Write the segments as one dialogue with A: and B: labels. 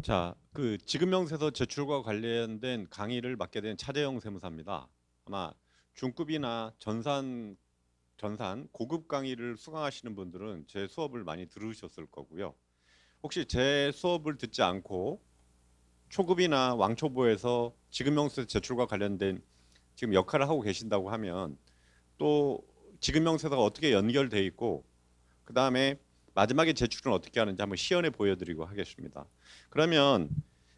A: 자, 그 지급명세서 제출과 관련된 강의를 맡게 된 차재영 세무사입니다. 아마 중급이나 전산 고급 강의를 수강하시는 분들은 제 수업을 많이 들으셨을 거고요. 혹시 제 수업을 듣지 않고 초급이나 왕초보에서 지급명세 제출과 관련된 지금 역할을 하고 계신다고 하면 또 지급명세서가 어떻게 연결돼 있고 그 다음에 마지막에 제출은 어떻게 하는지 한번 시연해 보여드리고 하겠습니다. 그러면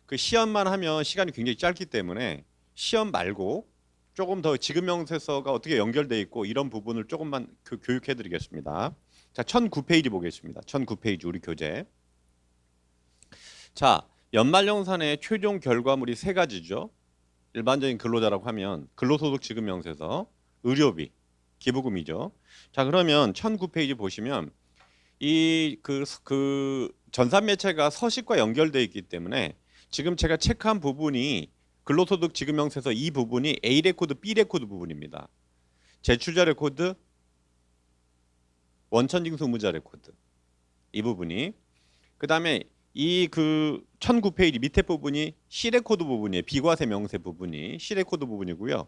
A: 그 시연만 하면 시간이 굉장히 짧기 때문에 시연 말고 조금 더 지급명세서가 어떻게 연결돼 있고 이런 부분을 조금만 교육해 드리겠습니다. 자, 1009페이지 보겠습니다. 1009페이지 우리 교재. 자, 연말정산의 최종 결과물이 세 가지죠. 일반적인 근로자라고 하면 근로소득 지급명세서, 의료비, 기부금이죠. 자, 그러면 1009페이지 보시면 이 전산 매체가 서식과 연결되어 있기 때문에 지금 제가 체크한 부분이 근로소득 지급명세서 이 부분이 A 레코드, B 레코드 부분입니다. 제출자 레코드, 원천징수 의무자 레코드 이 부분이 그 다음에 이 1009페이지 밑에 부분이 C 레코드 부분이에요. 비과세 명세 부분이 C 레코드 부분이고요.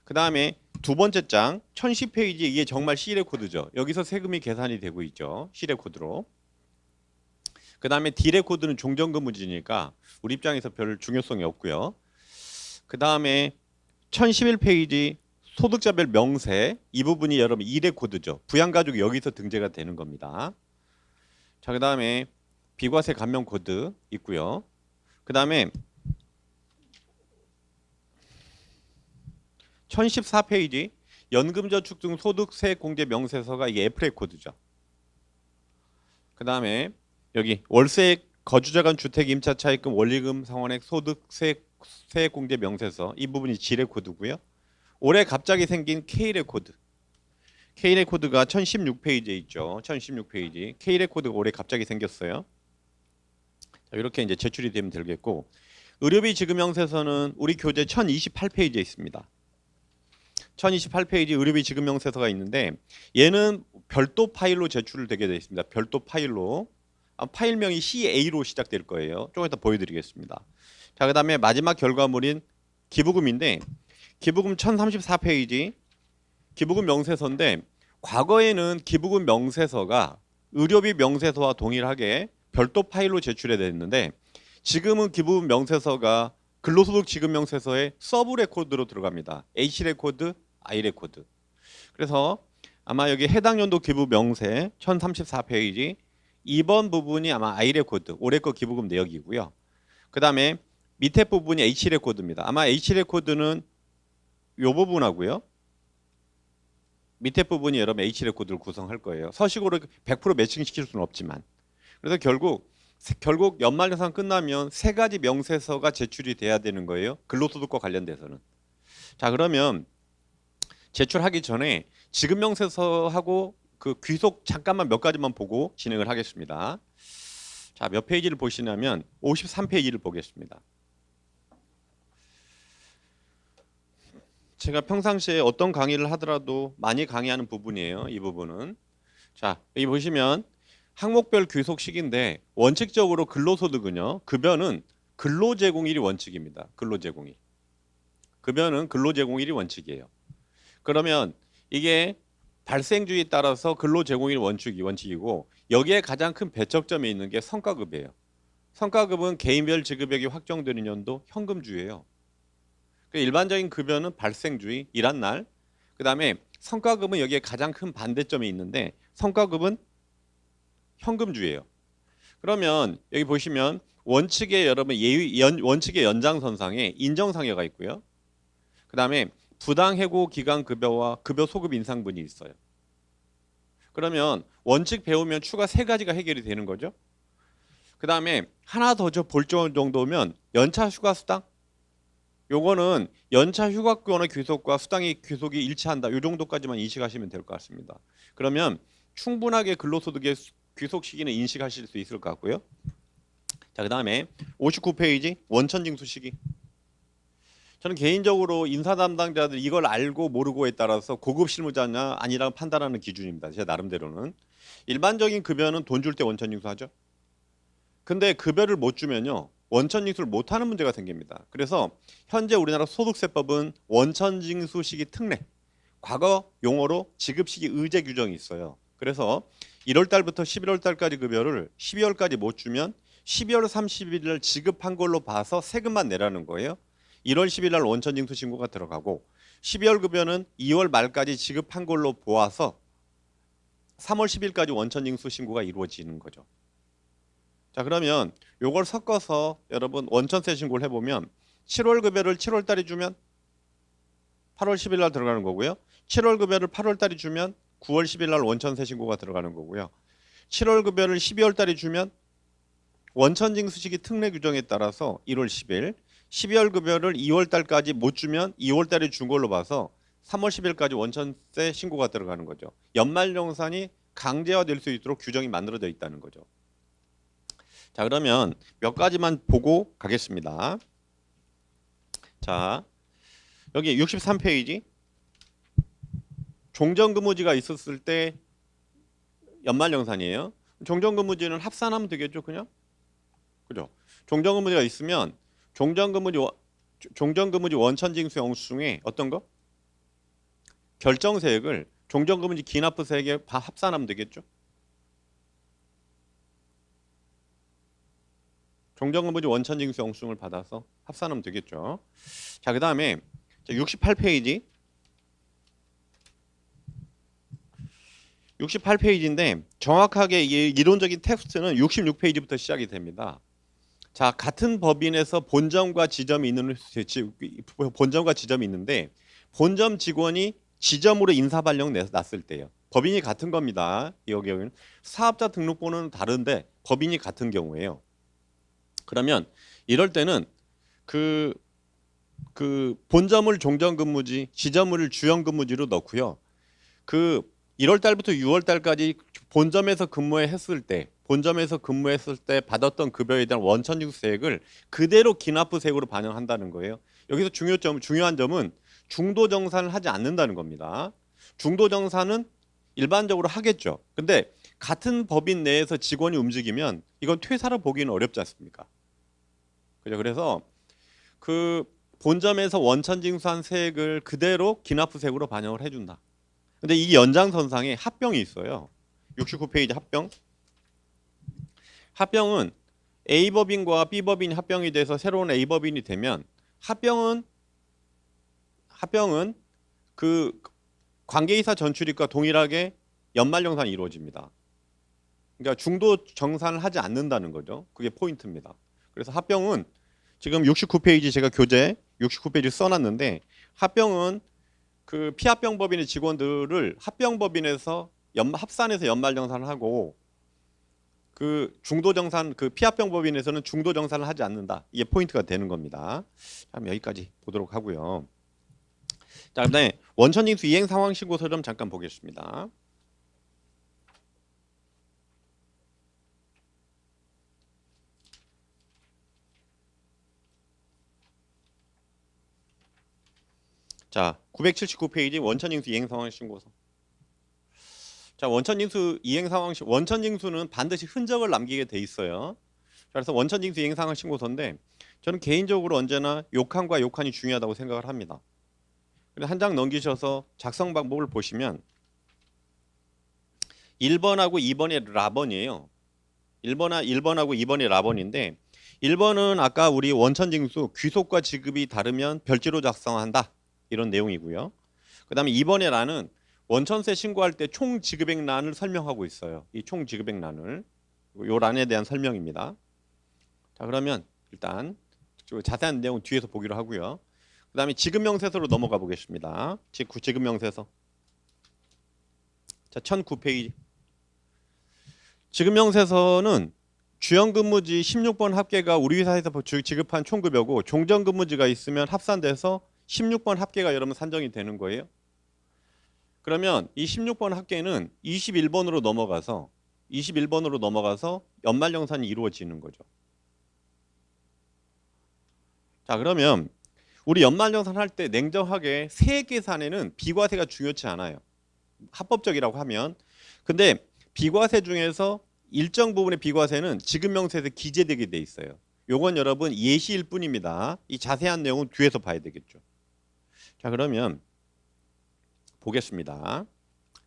A: 그 다음에 두 번째 장 1010페이지 이게 정말 C 레코드죠. 여기서 세금이 계산이 되고 있죠. C 레코드로. 그 다음에 D 레코드는 종전근무지니까 우리 입장에서 별 중요성이 없고요. 그 다음에 1011페이지 소득자별 명세 이 부분이 여러분 E 레코드죠. 부양가족이 여기서 등재가 되는 겁니다. 자, 그 다음에 비과세 감면 코드 있고요. 그 다음에 1014페이지 연금저축 등 소득세 공제 명세서가 이게 F 레코드죠. 그 다음에 여기 월세 거주자 간 주택 임차 차입금 원리금 상환액 소득세 공제 명세서 이 부분이 G 레코드고요. 올해 갑자기 생긴 K 레코드. K 레코드가 1016페이지에 있죠. 1016페이지. K 레코드가 올해 갑자기 생겼어요. 자, 이렇게 이제 제출이 되면 되겠고 의료비 지급 명세서는 우리 교재 1028페이지에 있습니다. 1028페이지 의료비 지급 명세서가 있는데 얘는 별도 파일로 제출되게 되어 있습니다. 별도 파일로. 파일명이 CA로 시작될 거예요. 조금 이따 보여드리겠습니다. 자, 그 다음에 마지막 결과물인 기부금인데 기부금 1034페이지 기부금 명세서인데 과거에는 기부금 명세서가 의료비 명세서와 동일하게 별도 파일로 제출해야 됐는데 지금은 기부금 명세서가 근로소득 지급 명세서의 서브 레코드로 들어갑니다. H 레코드, I 레코드. 그래서 아마 여기 해당 연도 기부 명세 1034페이지 2번 부분이 아마 I 레코드, 올해 거 기부금 내역이고요. 그 다음에 밑에 부분이 H 레코드입니다. 아마 H 레코드는 이 부분하고요. 밑에 부분이 여러분 H 레코드를 구성할 거예요. 서식으로 100% 매칭시킬 수는 없지만. 그래서 결국 연말정산 끝나면 세 가지 명세서가 제출이 돼야 되는 거예요. 근로소득과 관련돼서는. 자, 그러면 제출하기 전에 지급명세서하고 그 귀속 잠깐만 몇 가지만 보고 진행을 하겠습니다. 자, 몇 페이지를 보시냐면 53페이지를 보겠습니다. 제가 평상시에 어떤 강의를 하더라도 많이 강의하는 부분이에요. 이 부분은. 자, 여기 보시면 항목별 귀속식인데 원칙적으로 근로소득은요. 급여는 근로제공일이 원칙입니다. 근로제공일. 급여는 근로제공일이 원칙이에요. 그러면 이게 발생주에 따라서 근로제공일 원칙이고 여기에 가장 큰 배척점이 있는 게 성과급이에요. 성과급은 개인별 지급액이 확정되는 연도 현금주예요. 일반적인 급여는 발생주의, 일한 날. 그 다음에 성과급은 여기에 가장 큰 반대점이 있는데 성과급은 현금주예요. 그러면 여기 보시면 원칙의 여러분 원칙의 연장선상에 인정상여가 있고요. 그 다음에 부당해고 기간 급여와 급여 소급 인상분이 있어요. 그러면 원칙 배우면 추가 세 가지가 해결이 되는 거죠. 그 다음에 하나 더 볼 정도면 연차 휴가 수당. 요거는 연차 휴가권의 귀속과 수당의 귀속이 일치한다. 이 정도까지만 인식하시면 될 것 같습니다. 그러면 충분하게 근로소득의 귀속 시기는 인식하실 수 있을 것 같고요. 자, 그 다음에 59페이지 원천징수 시기. 저는 개인적으로 인사 담당자들 이걸 알고 모르고에 따라서 고급 실무자냐 아니라 판단하는 기준입니다. 제 나름대로는. 일반적인 급여는 돈 줄 때 원천징수하죠. 근데 급여를 못 주면요. 원천징수를 못하는 문제가 생깁니다. 그래서 현재 우리나라 소득세법은 원천징수시기 특례, 과거 용어로 지급시기 의제 규정이 있어요. 그래서 1월 달부터 11월 달까지 급여를 12월까지 못 주면 12월 30일 날 지급한 걸로 봐서 세금만 내라는 거예요. 1월 10일 날 원천징수 신고가 들어가고 12월 급여는 2월 말까지 지급한 걸로 보아서 3월 10일까지 원천징수 신고가 이루어지는 거죠. 자, 그러면 요걸 섞어서 여러분 원천세 신고를 해보면 7월 급여를 7월 달에 주면 8월 10일 날 들어가는 거고요. 7월 급여를 8월 달에 주면 9월 10일 날 원천세 신고가 들어가는 거고요. 7월 급여를 12월 달에 주면 원천징수시기 특례 규정에 따라서 1월 10일, 12월 급여를 2월 달까지 못 주면 2월 달에 준 걸로 봐서 3월 10일까지 원천세 신고가 들어가는 거죠. 연말정산이 강제화될 수 있도록 규정이 만들어져 있다는 거죠. 자, 그러면 몇 가지만 보고 가겠습니다. 자, 여기 63페이지 종전근무지가 있었을 때 연말정산이에요. 종전근무지는 합산하면 되겠죠, 그냥? 그죠? 종전근무지가 있으면 종전근무지 원천징수 영수증에 어떤 거? 결정세액을 종전근무지 기납부세액에 합산하면 되겠죠? 종전근무지 원천징수 영수증을 받아서 합산하면 되겠죠. 자, 그 다음에 68페이지 68페이지인데 정확하게 이론적인 텍스트는 66페이지부터 시작이 됩니다. 자, 같은 법인에서 본점과 지점이 있는데 본점 직원이 지점으로 인사발령 났을 때요. 법인이 같은 겁니다. 여기는 사업자 등록번호는 다른데 법인이 같은 경우에요. 그러면 이럴 때는 그 본점을 종전근무지, 지점을 주연근무지로 넣고요. 그 1월 달부터 6월 달까지 본점에서 근무했을 때 받았던 급여에 대한 원천징수세액을 그대로 기납부세액으로 반영한다는 거예요. 여기서 중요한 점은 중도정산을 하지 않는다는 겁니다. 중도정산은 일반적으로 하겠죠. 근데 같은 법인 내에서 직원이 움직이면 이건 퇴사로 보기는 어렵지 않습니까? 그죠? 그래서 그 본점에서 원천징수한 세액을 그대로 기납부세액으로 반영을 해준다. 근데 이 연장선상에 합병이 있어요. 69페이지 합병. 합병은 A법인과 B법인이 합병이 돼서 새로운 A법인이 되면 합병은 그 관계이사 전출입과 동일하게 연말정산이 이루어집니다. 그러니까 중도 정산을 하지 않는다는 거죠. 그게 포인트입니다. 그래서 합병은 지금 69페이지 제가 교재 69페이지 써놨는데 합병은 그 피합병법인의 직원들을 합병법인에서 합산해서 연말정산을 하고 그 중도정산 그 피합병법인에서는 중도정산을 하지 않는다. 이게 포인트가 되는 겁니다. 그럼 여기까지 보도록 하고요. 자, 그다음에 원천징수 이행 상황 신고서 좀 잠깐 보겠습니다. 자, 979페이지 원천징수 이행 상황 신고서. 자, 원천징수는 반드시 흔적을 남기게 돼 있어요. 그래서 원천징수 이행 상황 신고서인데 저는 개인적으로 언제나 요칸과 요칸이 중요하다고 생각을 합니다. 한 장 넘기셔서 작성 방법을 보시면 1번하고 2번이 라번이에요. 1번하고 2번이 라번인데 1번은 아까 우리 원천징수 귀속과 지급이 다르면 별지로 작성한다. 이런 내용이고요. 그 다음에 2번의 란은 원천세 신고할 때 총 지급액 란을 설명하고 있어요. 이 총 지급액 란을. 요 란에 대한 설명입니다. 자, 그러면 일단 자세한 내용 뒤에서 보기로 하고요. 그 다음에 지급명세서로 넘어가 보겠습니다. 지급명세서. 자, 1009페이지. 지급명세서는 주연근무지 16번 합계가 우리 회사에서 지급한 총급여고 종전근무지가 있으면 합산돼서 16번 합계가 여러분 산정이 되는 거예요. 그러면 이 16번 합계는 21번으로 넘어가서 연말정산이 이루어지는 거죠. 자, 그러면 우리 연말정산 할 때 냉정하게 세액 계산에는 비과세가 중요치 않아요. 합법적이라고 하면. 근데 비과세 중에서 일정 부분의 비과세는 지급명세에서 기재되게 돼 있어요. 요건 여러분 예시일 뿐입니다. 이 자세한 내용은 뒤에서 봐야 되겠죠. 자, 그러면 보겠습니다.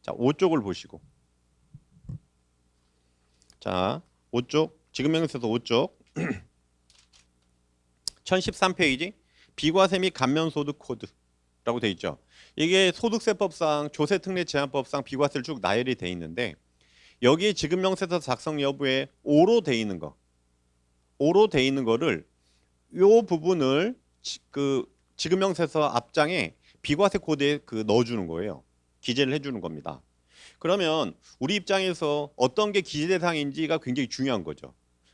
A: 자, 5쪽을 보시고. 자, 5쪽 지급명세서 5쪽 1013페이지 비과세 및 감면소득 코드라고 돼 있죠. 이게 소득세법상 조세특례제한법상 비과세를 쭉 나열이 돼 있는데 여기에 지급명세서 작성 여부에 5로 돼 있는 거, 5로 돼 있는 거를 요 부분을 그 지급명세서 앞장에 비과세 코드에 그 넣어주는 거예요. 기재를 해주는 겁니다. 그러면 우리 입장에서 어떤 게 기재 대상인지가 굉장히 중요한 거죠.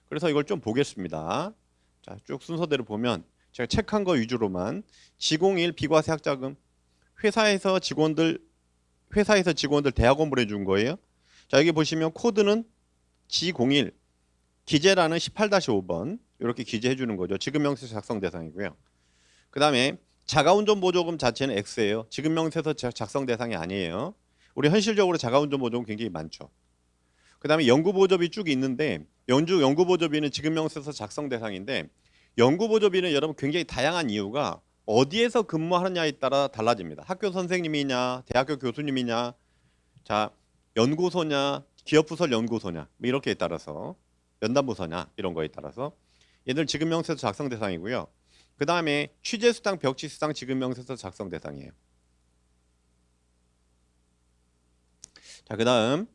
A: 그래서 이걸 좀 보겠습니다. 자, 쭉 순서대로 보면 제가 체크한 거 위주로만 G01 비과세 학자금 회사에서 직원들 대학원 보내준 거예요. 자, 여기 보시면 코드는 G01 기재라는 18-5번 이렇게 기재해 주는 거죠. 지급명세서 작성 대상이고요. 그 다음에 자가운전 보조금 자체는 X예요. 지급명세서 작성 대상이 아니에요. 우리 현실적으로 자가운전 보조금 굉장히 많죠. 그 다음에 연구보조비 쭉 있는데 연구보조비는 지급명세서 작성 대상인데 연구보조비는 여러분 굉장히 다양한 이유가 어디에서 근무하느냐에 따라 달라집니다. 학교 선생님이냐, 대학교 교수님이냐, 자 연구소냐, 기업부설 연구소냐 뭐 이렇게에 따라서 연단부서냐 이런 거에 따라서 얘들 지급명세서 작성 대상이고요. 그 다음에 취재수당, 벽지수당 지급명세서 작성 대상이에요. 자, 그 다음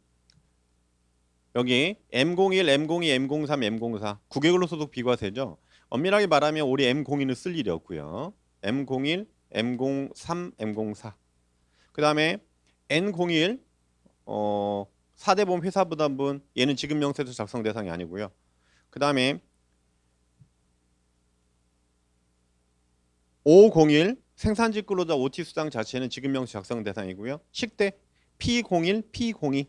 A: 여기 M01, M02, M03, M04 국외근로소득 비과세죠. 엄밀하게 말하면 우리 M02는 쓸 일이 없고요. M01, M03, M04 그 다음에 N01 4대보험 회사부담분 얘는 지급명세서 작성 대상이 아니고요. 그 다음에 501 생산직 근로자 OT 수당 자체는 지급명세 작성 대상이고요. 식대 P01, P02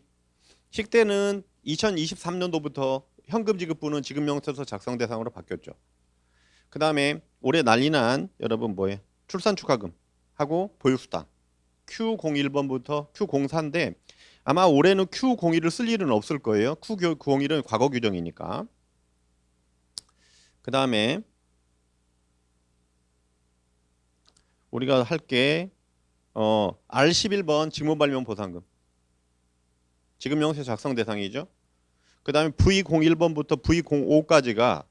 A: 식대는 2023년도부터 현금 지급분은 지급명세서 작성 대상으로 바뀌었죠. 그 다음에 올해 난리난 여러분 뭐예요? 출산축하금 하고 보육수당 Q01번부터 Q04인데 아마 올해는 Q01을 쓸 일은 없을 거예요. Q01은 과거 규정이니까. 그 다음에 우리가 할게 R11번 직무발명 보상금 지급명세 작성 대상이죠. 그 다음에 V01번부터 V05까지가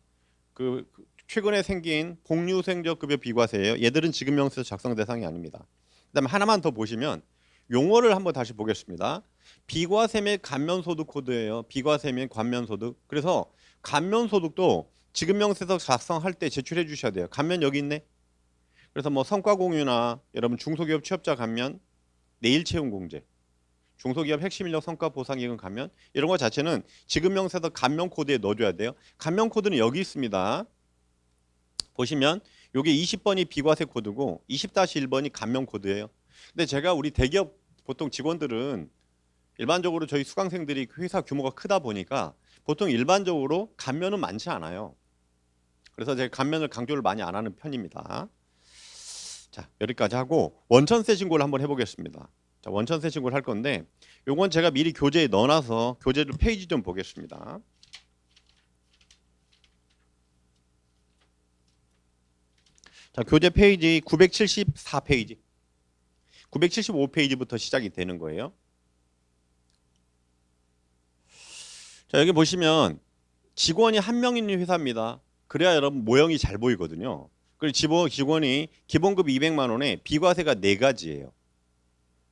A: 그 최근에 생긴 복류생저급여 비과세예요. 얘들은 지급명세서 작성 대상이 아닙니다. 그 다음에 하나만 더 보시면 용어를 한번 다시 보겠습니다. 비과세 및 감면소득 코드예요. 비과세 및 감면소득. 그래서 감면소득도 지급명세서 작성할 때 제출해 주셔야 돼요. 감면 여기 있네. 그래서 뭐 성과 공유나 여러분 중소기업 취업자 감면, 내일 채용 공제, 중소기업 핵심 인력 성과 보상 기금 감면 이런 거 자체는 지급명세서 감면 코드에 넣어줘야 돼요. 감면 코드는 여기 있습니다. 보시면 요게 20번이 비과세 코드고 20-1번이 감면 코드예요. 근데 제가 우리 대기업 보통 직원들은 일반적으로 저희 수강생들이 회사 규모가 크다 보니까 보통 일반적으로 감면은 많지 않아요. 그래서 제가 감면을 강조를 많이 안 하는 편입니다. 자, 여기까지 하고 원천세 신고를 한번 해보겠습니다. 자, 원천세 신고를 할 건데 요건 제가 미리 교재에 넣어놔서 교재를 페이지 좀 보겠습니다. 자, 교재 페이지 974페이지 975페이지부터 시작이 되는 거예요. 자, 여기 보시면 직원이 한 명 있는 회사입니다. 그래야 여러분 모형이 잘 보이거든요. 그리고 직원이 기본급 200만 원에 비과세가 4가지예요.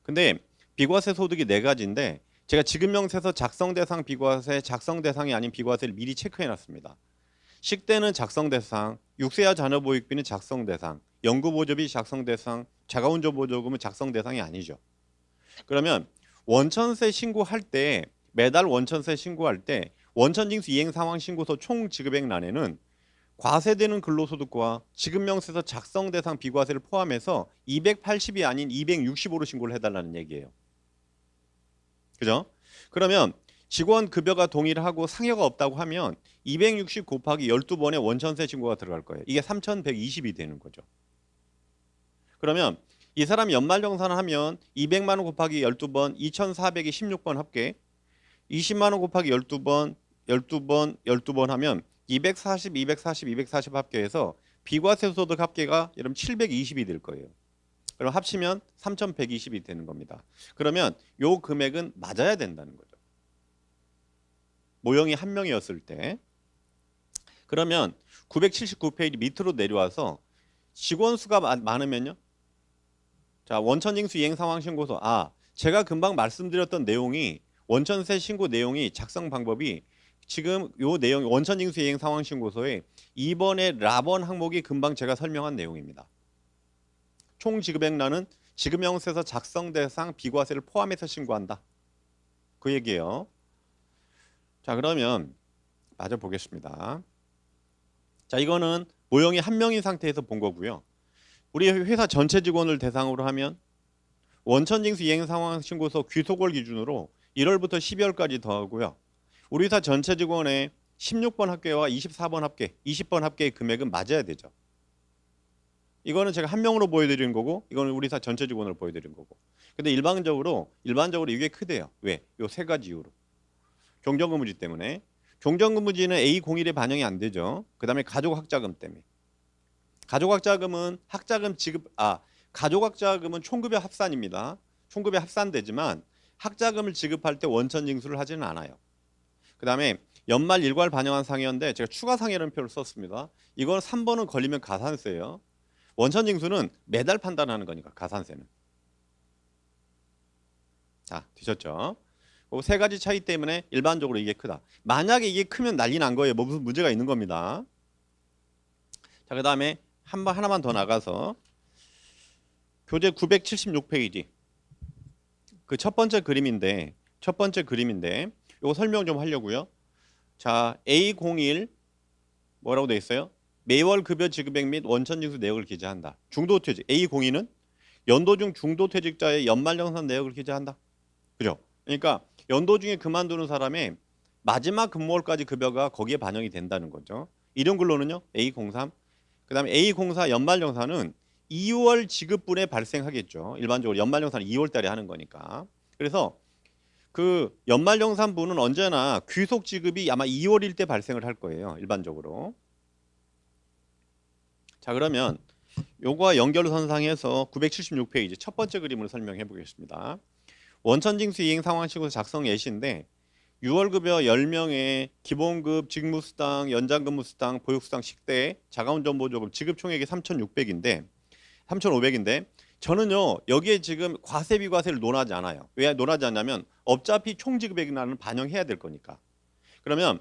A: 근데 비과세 소득이 4가지인데 제가 지급명세서 작성 대상 비과세, 작성 대상이 아닌 비과세를 미리 체크해 놨습니다. 식대는 작성 대상, 육세와 자녀보육비는 작성 대상, 연구보조비 작성 대상, 자가운전 보조금은 작성 대상이 아니죠. 그러면 원천세 신고할 때 매달 원천세 신고할 때 원천징수 이행상황 신고서 총 지급액란에는 과세되는 근로소득과 지급명세서 작성 대상 비과세를 포함해서 280이 아닌 265로 신고를 해달라는 얘기예요. 그죠? 그러면 직원 급여가 동일하고 상여가 없다고 하면 260 곱하기 12번의 원천세 신고가 들어갈 거예요. 이게 3120이 되는 거죠. 그러면 이 사람이 연말정산을 하면 200만 원 곱하기 12번 2416번 합계 20만 원 곱하기 12번 12번 하면 240, 240, 240 합계해서 비과세 소득 합계가 여러분 720이 될 거예요. 그럼 합치면 3,120이 되는 겁니다. 그러면 요 금액은 맞아야 된다는 거죠. 모형이 한 명이었을 때. 그러면 979페이지 밑으로 내려와서 직원 수가 많으면요. 자, 원천징수 이행 상황 신고서. 제가 금방 말씀드렸던 내용이 원천세 신고 내용이 작성 방법이 지금 요 내용 원천징수 이행 상황 신고서에 2번의 라번 항목이 금방 제가 설명한 내용입니다. 총 지급액란은 지급명세서 작성 대상 비과세를 포함해서 신고한다. 그 얘기예요. 자, 그러면 마저 보겠습니다. 자, 이거는 모형이 한 명인 상태에서 본 거고요. 우리 회사 전체 직원을 대상으로 하면 원천징수 이행 상황 신고서 귀속월 기준으로 1월부터 12월까지 더하고요. 우리 회사 전체 직원의 16번 합계와 24번 합계, 20번 합계의 금액은 맞아야 되죠. 이거는 제가 한 명으로 보여드리는 거고, 이거는 우리 회사 전체 직원을 보여드리는 거고. 근데 일반적으로 이게 크대요. 왜? 요 세 가지 이유로. 경정근무지 때문에. 경정근무지는 A01에 반영이 안 되죠. 그다음에 가족학자금 때문에. 가족학자금은 가족학자금은 총급여 합산입니다. 총급여 합산되지만 학자금을 지급할 때 원천징수를 하지는 않아요. 그다음에 연말 일괄 반영한 상여인데 제가 추가 상여라는 표를 썼습니다. 이건 3번은 걸리면 가산세예요. 원천징수는 매달 판단하는 거니까 가산세는. 자, 되셨죠? 그 세 가지 차이 때문에 일반적으로 이게 크다. 만약에 이게 크면 난리 난 거예요. 뭐 무슨 문제가 있는 겁니다. 자, 그다음에 하나만 더 나가서 교재 976페이지 그 첫 번째 그림인데 이거 설명 좀 하려고요. 자, A01 뭐라고 돼 있어요? 매월 급여 지급액 및 원천징수 내역을 기재한다. 중도퇴직 A02는 연도 중 중도퇴직자의 연말정산 내역을 기재한다. 그죠? 그러니까 연도 중에 그만두는 사람의 마지막 근무월까지 급여가 거기에 반영이 된다는 거죠. 이런 근로는요 A03. 그다음에 A04 연말정산은 2월 지급분에 발생하겠죠. 일반적으로 연말정산은 2월 달에 하는 거니까. 그래서 그 연말정산분은 언제나 귀속 지급이 아마 2월일 때 발생을 할 거예요. 일반적으로. 자, 그러면 요거와 연결선상에서 976페이지 첫 번째 그림을 설명해 보겠습니다. 원천징수 이행 상황 신고서 작성 예시인데 6월 급여 10명의 기본급, 직무수당, 연장근무수당, 보육수당, 식대, 자가운전보조금 지급 총액이 3,500인데 저는요 여기에 지금 과세비과세를 논하지 않아요. 왜 논하지 않냐면 어차피 총지급액란은 반영해야 될 거니까. 그러면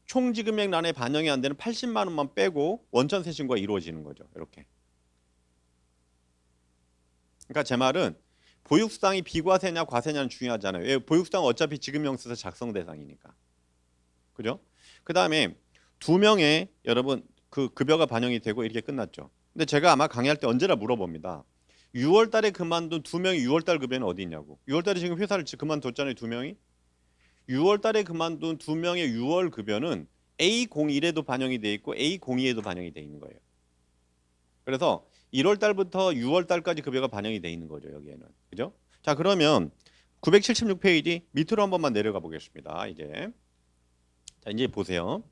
A: 총지급액란에 반영이 안 되는 80만 원만 빼고 원천세 신고가 이루어지는 거죠. 이렇게. 그러니까 제 말은 보육수당이 비과세냐 과세냐는 중요하잖아요. 왜? 보육수당은 어차피 지급명세서 작성 대상이니까. 그죠? 그 다음에 2명의 여러분 그 급여가 반영이 되고 이렇게 끝났죠. 근데 제가 아마 강의할 때 언제나 물어봅니다. 6월 달에 그만둔 2명이 6월 달 급여는 어디 있냐고. 6월 달에 지금 회사를 그만뒀잖아요. 2명이. 6월 달에 그만둔 2명의 6월 급여는 A01에도 반영이 돼 있고 A02에도 반영이 돼 있는 거예요. 그래서 1월 달부터 6월 달까지 급여가 반영이 돼 있는 거죠. 여기에는. 그죠? 자, 그러면 976페이지 밑으로 한 번만 내려가 보겠습니다. 이제 보세요.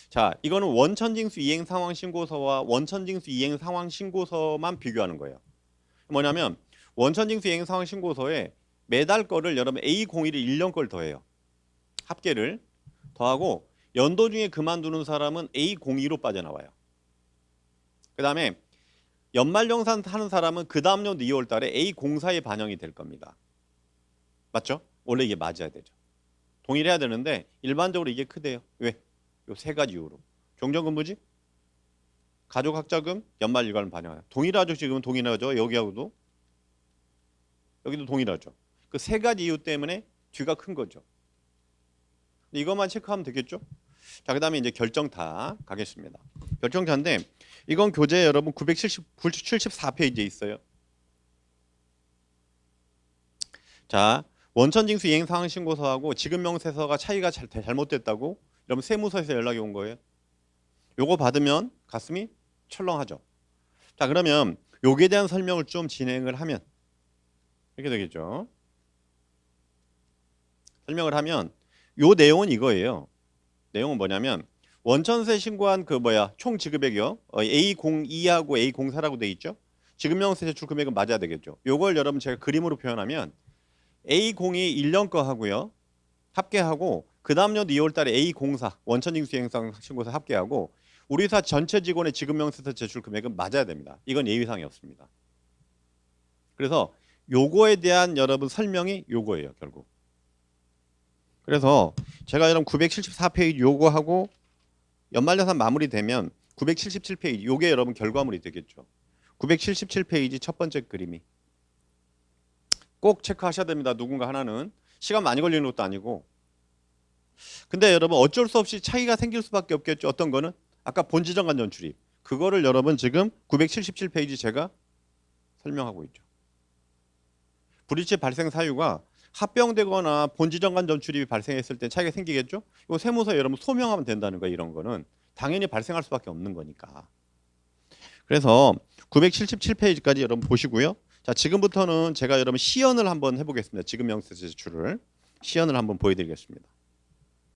A: 자, 이거는 원천징수 이행 상황 신고서와 원천징수 이행 상황 신고서만 비교하는 거예요. 뭐냐면 원천징수 이행 상황 신고서에 매달 거를 여러분 A01이 1년 걸 더해요. 합계를 더하고 연도 중에 그만두는 사람은 A02로 빠져나와요. 그다음에 연말정산 하는 사람은 그 다음 연도 2월 달에 A04에 반영이 될 겁니다. 맞죠? 원래 이게 맞아야 되죠. 동일해야 되는데 일반적으로 이게 크대요. 왜? 요 세 가지 이유로. 경정근무지, 가족학자금, 연말일과는 반영해요. 동일하죠. 지금은 동일하죠. 여기하고도. 여기도 동일하죠. 그 세 가지 이유 때문에 뒤가 큰 거죠. 이것만 체크하면 되겠죠? 자, 그다음에 이제 결정타 가겠습니다. 결정타인데 이건 교재 여러분 974페이지에 있어요. 자, 원천징수 이행 상황 신고서하고 지급명세서가 차이가 잘못됐다고 여러분 세무서에서 연락이 온 거예요. 요거 받으면 가슴이 철렁하죠. 자, 그러면 요기에 대한 설명을 좀 진행을 하면 이렇게 되겠죠. 설명을 하면 요 내용은 이거예요. 내용은 뭐냐면 원천세 신고한 그 총 지급액이요. A02하고 A04라고 돼 있죠. 지급명세 제출 금액은 맞아야 되겠죠. 요걸 여러분 제가 그림으로 표현하면 A02 1년 거 하고요. 합계하고 그 다음 연도 2월 달에 A04 원천징수행상 신고서 합계하고 우리 회사 전체 직원의 지급명세서 제출 금액은 맞아야 됩니다. 이건 예외사항이 없습니다. 그래서 요거에 대한 여러분 설명이 요거예요, 결국. 그래서 제가 여러분 974페이지 요거하고 연말자산 마무리되면 977페이지 요게 여러분 결과물이 되겠죠. 977페이지 첫 번째 그림이 꼭 체크하셔야 됩니다. 누군가 하나는 시간 많이 걸리는 것도 아니고. 근데 여러분 어쩔 수 없이 차이가 생길 수밖에 없겠죠. 어떤 거는 아까 본지정간 전출입 그거를 여러분 지금 977페이지 제가 설명하고 있죠. 불이체 발생 사유가 합병되거나 본지정간 전출입이 발생했을 때 차이가 생기겠죠. 이거 세무서에 여러분 소명하면 된다는 거예요. 이런 거는 당연히 발생할 수밖에 없는 거니까. 그래서 977페이지까지 여러분 보시고요. 자, 지금부터는 제가 여러분 시연을 한번 해보겠습니다. 지급명세 제출을 시연을 한번 보여드리겠습니다.